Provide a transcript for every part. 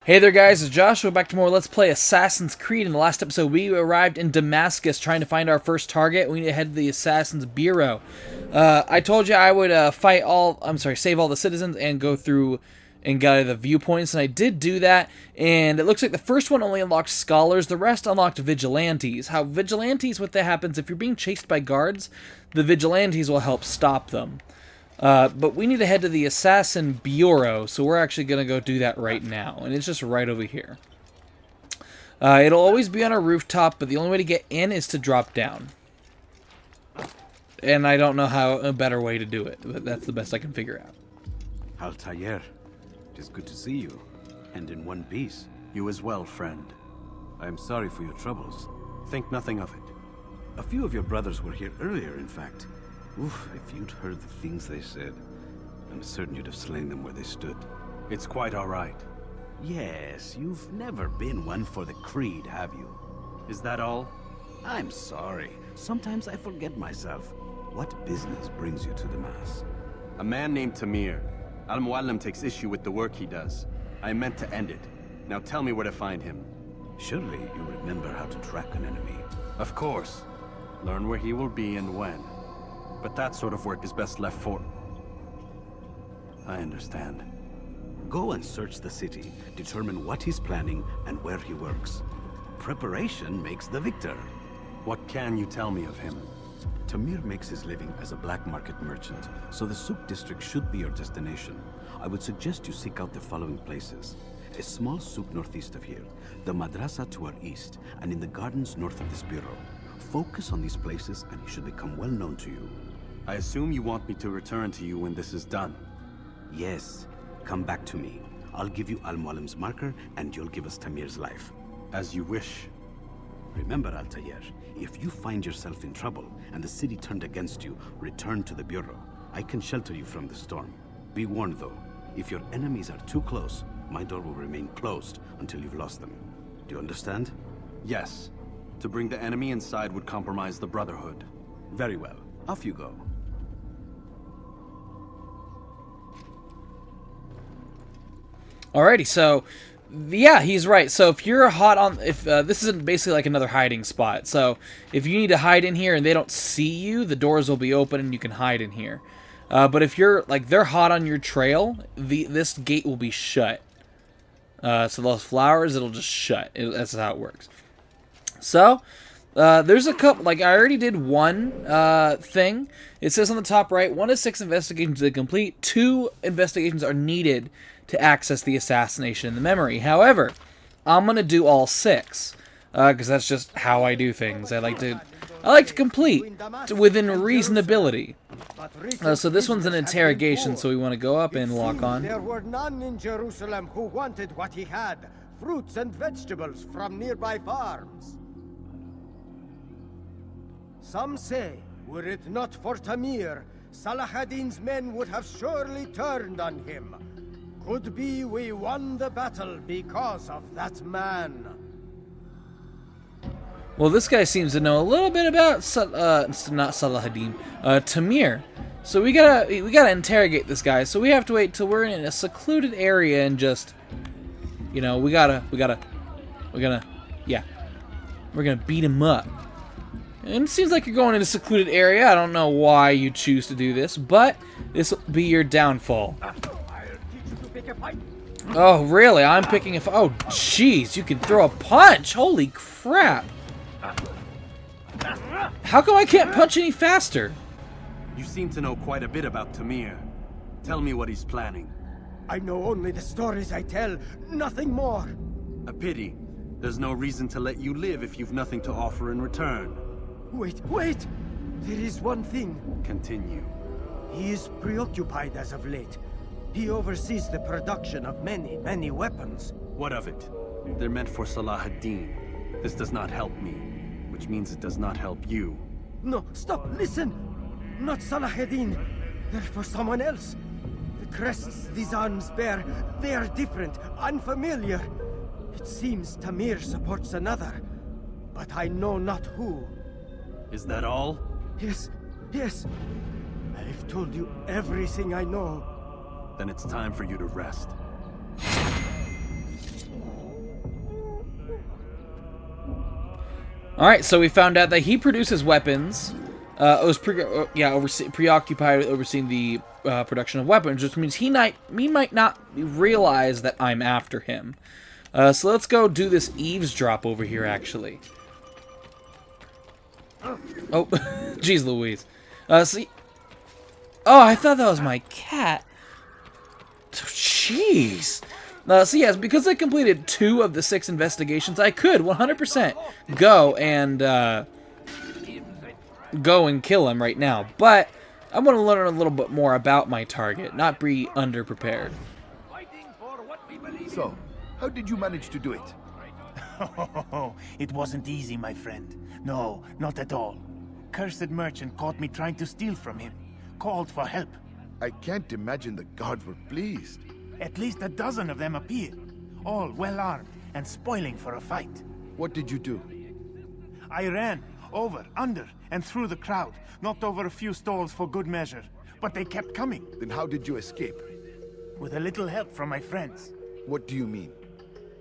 Hey there guys, it's Joshua back to more Let's Play Assassin's Creed. In the last episode we arrived in Damascus trying to find our first target. We need to head to the Assassin's Bureau. I told you I would save all the citizens and go through and gather the viewpoints, and I did do that, and it looks like the first one only unlocked scholars, the rest unlocked vigilantes. How vigilantes, what that happens, if you're being chased by guards, the vigilantes will help stop them. But we need to head to the Assassin Bureau, so we're actually going to go do that right now. And it's just right over here. It'll always be on a rooftop, but the only way to get in is to drop down. And I don't know how a better way to do it, but that's the best I can figure out. Altair, it is good to see you, and in one piece. You as well, friend. I am sorry for your troubles. Think nothing of it. A few of your brothers were here earlier, in fact. Oof, if you'd heard the things they said, I'm certain you'd have slain them where they stood. It's quite all right. Yes, you've never been one for the creed, have you? Is that all? I'm sorry. Sometimes I forget myself. What business brings you to the Mass? A man named Tamir. Al-Muallim takes issue with the work he does. I meant to end it. Now tell me where to find him. Surely you remember how to track an enemy. Of course. Learn where he will be and when. But that sort of work is best left for... I understand. Go and search the city, determine what he's planning and where he works. Preparation makes the victor. What can you tell me of him? Tamir makes his living as a black market merchant, so the Souk district should be your destination. I would suggest you seek out the following places. A small souk northeast of here, the madrasa to our east, and in the gardens north of this bureau. Focus on these places and he should become well known to you. I assume you want me to return to you when this is done. Yes. Come back to me. I'll give you Al-Muallim's marker and you'll give us Tamir's life. As you wish. Remember, Altair, if you find yourself in trouble and the city turned against you, return to the Bureau. I can shelter you from the storm. Be warned though, if your enemies are too close, my door will remain closed until you've lost them. Do you understand? Yes. To bring the enemy inside would compromise the Brotherhood. Very well. Off you go. Alrighty, so yeah, he's right. So if you're hot on, if this isn't basically like another hiding spot. So if you need to hide in here and they don't see you, the doors will be open and you can hide in here. But if you're like they're hot on your trail, this gate will be shut. So those flowers, it'll just shut. That's how it works. So there's a couple. Like I already did one thing. It says on the top right, 1 to 6 investigations to complete. 2 investigations are needed to access the assassination in the memory. However, I'm gonna do all 6 because that's just how I do things. I like to complete within reasonability. So this one's an interrogation, so we want to go up and lock on. There were none in Jerusalem who wanted what he had, fruits and vegetables from nearby farms. Some say, were it not for Tamir, Salah ad-Din's men would have surely turned on him. Could be we won the battle because of that man. Well, this guy seems to know a little bit about not Salah ad-Din, Tamir. So we gotta interrogate this guy. So we have to wait till we're in a secluded area and just, you know, we're gonna beat him up. And it seems like you're going in a secluded area. I don't know why you choose to do this, but this will be your downfall. Oh, really? I'm picking a... Oh, jeez. You can throw a punch. Holy crap. How come I can't punch any faster? You seem to know quite a bit about Tamir. Tell me what he's planning. I know only the stories I tell, nothing more. A pity. There's no reason to let you live if you've nothing to offer in return. Wait! There is one thing. Continue. He is preoccupied as of late. He oversees the production of many weapons. What of it? They're meant for Salah ad-Din. This does not help me, which means it does not help you. No, stop, listen! Not Salah ad-Din. They're for someone else. The crests these arms bear, they are different, unfamiliar. It seems Tamir supports another, but I know not who. Is that all? Yes. I've told you everything I know. Then it's time for you to rest. Alright, so we found out that he produces weapons. Was preoccupied with overseeing the production of weapons, which means he might not realize that I'm after him. So let's go do this eavesdrop over here, actually. Oh, jeez Louise. See... Oh, I thought that was my cat. Jeez. So yes, because I completed 2 of the 6 investigations, I could 100% go and kill him right now. But I want to learn a little bit more about my target, not be underprepared. So, how did you manage to do it? Oh, it wasn't easy, my friend. No, not at all. Cursed merchant caught me trying to steal from him. Called for help. I can't imagine the guards were pleased. At least a dozen of them appeared. All well armed and spoiling for a fight. What did you do? I ran over, under, and through the crowd. Knocked over a few stalls for good measure. But they kept coming. Then how did you escape? With a little help from my friends. What do you mean?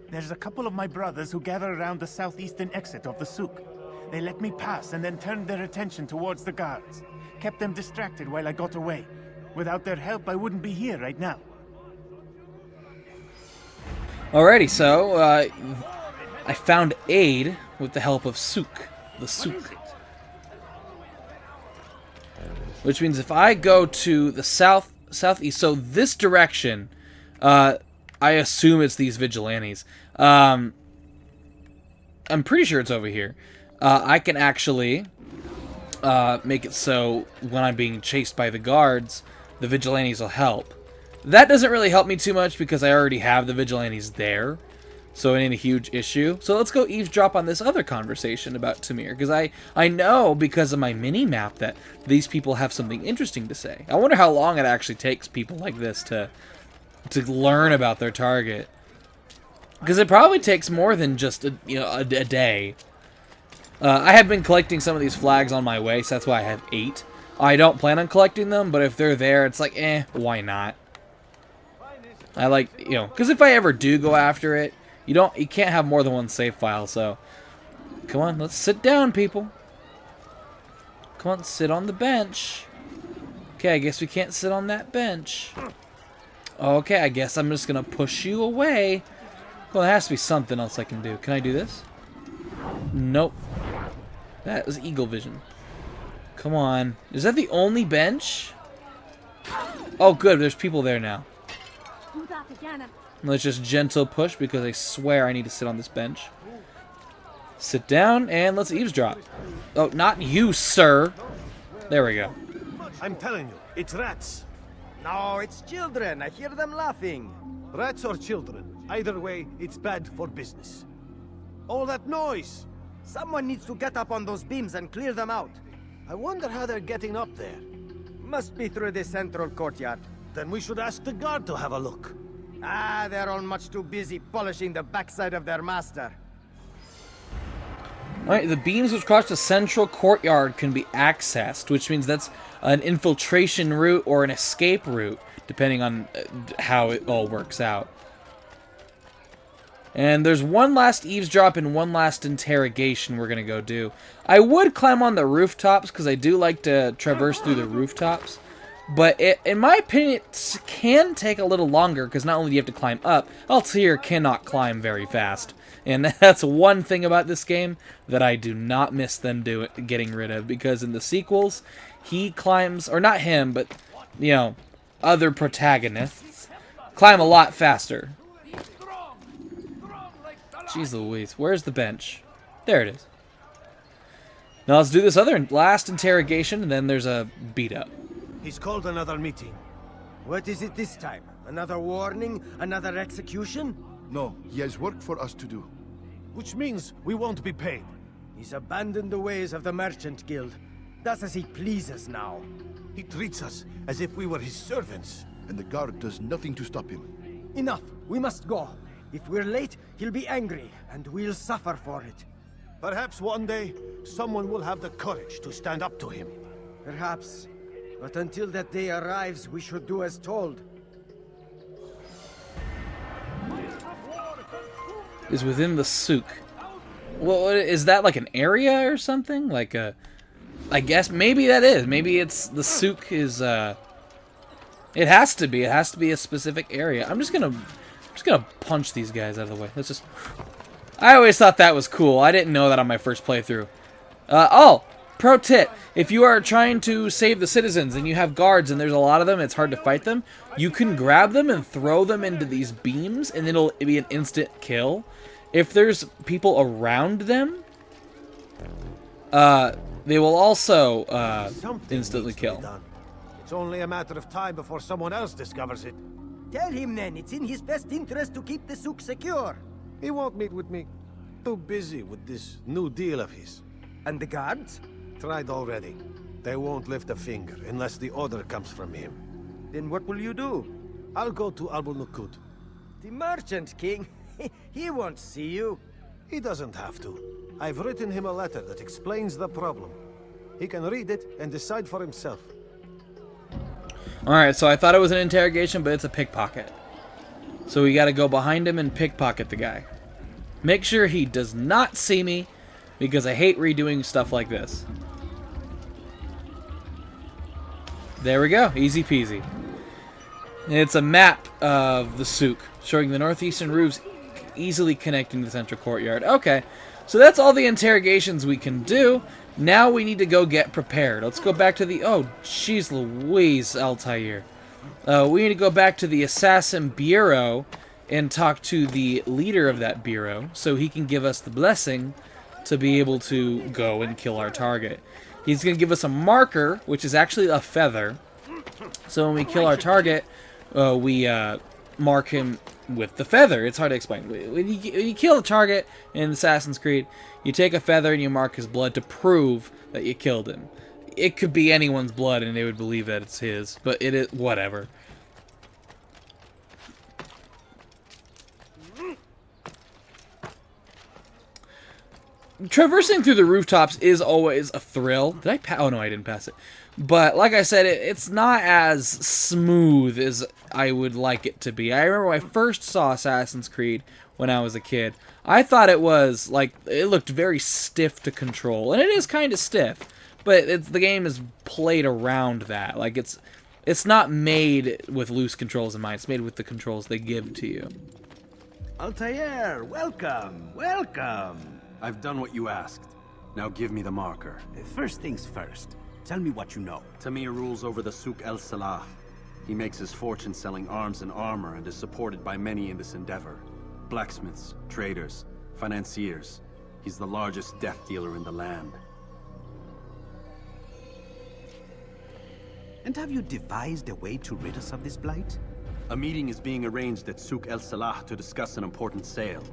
There's a couple of my brothers who gather around the southeastern exit of the Souk. They let me pass and then turned their attention towards the guards. Kept them distracted while I got away. Without their help, I wouldn't be here right now. Alrighty, so I found aid with the help of Souk, the Souk. Which means if I go to the southeast, so this direction, I assume it's these vigilantes. I'm pretty sure it's over here. I can actually make it so when I'm being chased by the guards, the vigilantes will help. That doesn't really help me too much because I already have the vigilantes there, so it ain't a huge issue. So let's go eavesdrop on this other conversation about Tamir, because I know because of my mini-map that these people have something interesting to say. I wonder how long it actually takes people like this to learn about their target. Because it probably takes more than just a day. I have been collecting some of these flags on my way, so that's why I have 8. I don't plan on collecting them, but if they're there, it's like, why not? I like, because if I ever do go after it, you can't have more than one save file, so come on, let's sit down, people. Come on, sit on the bench. Okay, I guess we can't sit on that bench. Okay, I guess I'm just gonna push you away. Well, there has to be something else I can do. Can I do this? Nope. That was eagle vision. Come on. Is that the only bench? Oh, good. There's people there now. Let's just gentle push because I swear I need to sit on this bench. Sit down and let's eavesdrop. Oh, not you, sir. There we go. I'm telling you, it's rats. No, it's children. I hear them laughing. Rats or children. Either way, it's bad for business. All that noise! Someone needs to get up on those beams and clear them out. I wonder how they're getting up there. Must be through the central courtyard. Then we should ask the guard to have a look. Ah, they're all much too busy polishing the backside of their master. Alright, the beams which cross the central courtyard can be accessed, which means that's an infiltration route or an escape route, depending on how it all works out. And there's one last eavesdrop and one last interrogation we're going to go do. I would climb on the rooftops because I do like to traverse through the rooftops. But in my opinion, it can take a little longer because not only do you have to climb up, Altair cannot climb very fast. And that's one thing about this game that I do not miss them getting rid of. Because in the sequels, he climbs, or not him, but, other protagonists climb a lot faster. Jeez Louise, where's the bench? There it is. Now let's do this last interrogation, and then there's a beat-up. He's called another meeting. What is it this time? Another warning? Another execution? No, he has work for us to do. Which means we won't be paid. He's abandoned the ways of the Merchant Guild. Does as he pleases now. He treats us as if we were his servants. And the guard does nothing to stop him. Enough! We must go. If we're late, he'll be angry, and we'll suffer for it. Perhaps one day, someone will have the courage to stand up to him. Perhaps. But until that day arrives, we should do as told. Is within the Souk. Well, is that like an area or something? Like a... I guess maybe that is. Maybe it's... The Souk is... It has to be. It has to be a specific area. I'm just gonna punch these guys out of the way. Let's just... I always thought that was cool. I didn't know that on my first playthrough. Oh! Pro tip. If you are trying to save the citizens and you have guards and there's a lot of them, it's hard to fight them, you can grab them and throw them into these beams and it'll be an instant kill. If there's people around them, they will also Something instantly needs to be kill. done. It's only a matter of time before someone else discovers it. Tell him then, it's in his best interest to keep the Souk secure. He won't meet with me. Too busy with this new deal of his. And the guards? Tried already. They won't lift a finger unless the order comes from him. Then what will you do? I'll go to Abu Nukud. The merchant king? He won't see you. He doesn't have to. I've written him a letter that explains the problem. He can read it and decide for himself. Alright, so I thought it was an interrogation, but it's a pickpocket. So we gotta go behind him and pickpocket the guy. Make sure he does not see me, because I hate redoing stuff like this. There we go, easy peasy. It's a map of the Souk, showing the northeastern roofs easily connecting to the central courtyard. Okay, so that's all the interrogations we can do. Now we need to go get prepared. Let's go back to the... Oh, jeez Louise, Altair. We need to go back to the Assassin Bureau and talk to the leader of that bureau so he can give us the blessing to be able to go and kill our target. He's going to give us a marker, which is actually a feather. So when we kill our target, we mark him with the feather. It's hard to explain. When you kill a target in Assassin's Creed, you take a feather and you mark his blood to prove that you killed him. It could be anyone's blood and they would believe that it's his, but it is whatever. Traversing through the rooftops is always a thrill. Did I pass? Oh no, I didn't pass it. But like I said, it's not as smooth as I would like it to be. I remember when I first saw Assassin's Creed when I was a kid. I thought it was like it looked very stiff to control, and it is kind of stiff. But the game is played around that. Like it's not made with loose controls in mind. It's made with the controls they give to you. Altair, welcome, welcome. I've done what you asked. Now give me the marker. First things first, tell me what you know. Tamir rules over the Souk El Salah. He makes his fortune selling arms and armor and is supported by many in this endeavor. Blacksmiths, traders, financiers. He's the largest death dealer in the land. And have you devised a way to rid us of this blight? A meeting is being arranged at Souk El Salah to discuss an important sale.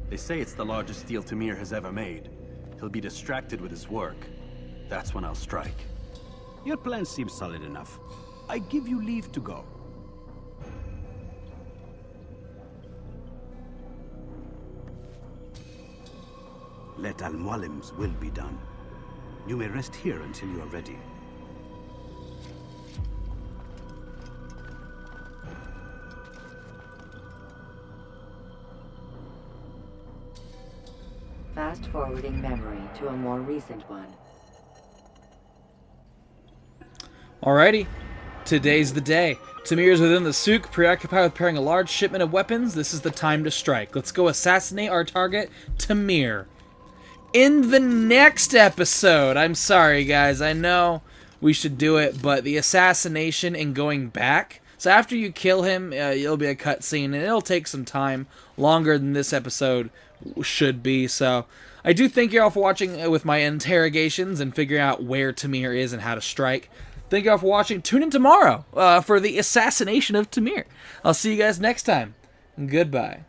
They say it's the largest deal Tamir has ever made. He'll be distracted with his work. That's when I'll strike. Your plan seems solid enough. I give you leave to go. Let Al-Mualim's will be done. You may rest here until you are ready. Fast-forwarding memory to a more recent one. Alrighty, today's the day. Tamir is within the Souk, preoccupied with preparing a large shipment of weapons. This is the time to strike. Let's go assassinate our target, Tamir. In the next episode, I'm sorry guys, I know we should do it, but the assassination and going back. So after you kill him, it'll be a cutscene, and it'll take some time, longer than this episode should be. So I do thank you all for watching with my interrogations and figuring out where Tamir is and how to strike. Thank you all for watching. Tune in tomorrow for the assassination of Tamir. I'll see you guys next time. Goodbye.